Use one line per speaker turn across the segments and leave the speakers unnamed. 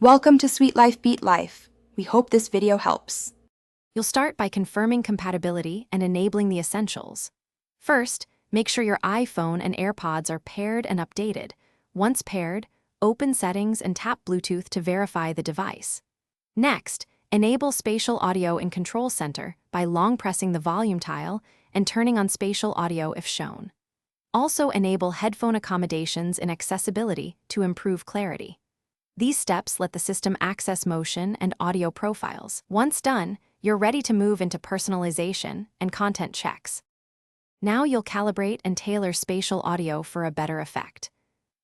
Welcome to Sweet Life Beat Life. We hope this video helps.
You'll start by confirming compatibility and enabling the essentials. First, make sure your iPhone and AirPods are paired and updated. Once paired, open Settings and tap Bluetooth to verify the device. Next, enable Spatial Audio in Control Center by long pressing the volume tile and turning on Spatial Audio if shown. Also enable headphone accommodations in Accessibility to improve clarity. These steps let the system access motion and audio profiles. Once done, you're ready to move into personalization and content checks. Now you'll calibrate and tailor spatial audio for a better effect.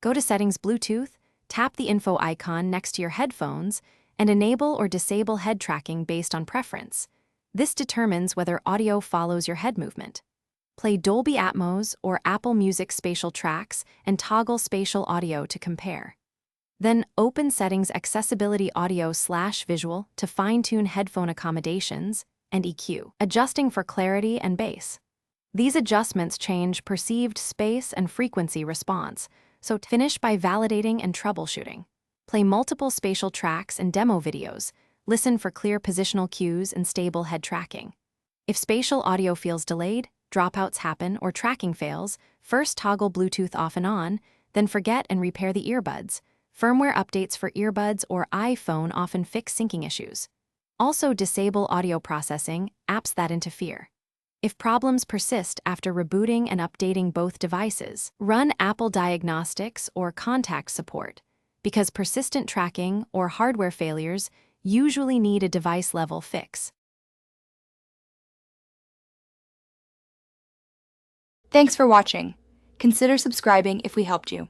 Go to Settings Bluetooth, tap the info icon next to your headphones, and enable or disable head tracking based on preference. This determines whether audio follows your head movement. Play Dolby Atmos or Apple Music spatial tracks and toggle spatial audio to compare. Then open Settings Accessibility Audio/Visual to fine-tune headphone accommodations and EQ, adjusting for clarity and bass. These adjustments change perceived space and frequency response, so finish by validating and troubleshooting. Play multiple spatial tracks and demo videos, listen for clear positional cues and stable head tracking. If spatial audio feels delayed, dropouts happen, or tracking fails, first toggle Bluetooth off and on, then forget and repair the earbuds. Firmware updates for earbuds or iPhone often fix syncing issues. Also disable audio processing, apps that interfere. If problems persist after rebooting and updating both devices, run Apple Diagnostics or contact support, because persistent tracking or hardware failures usually need a device-level fix.
Thanks for watching. Consider subscribing if we helped you.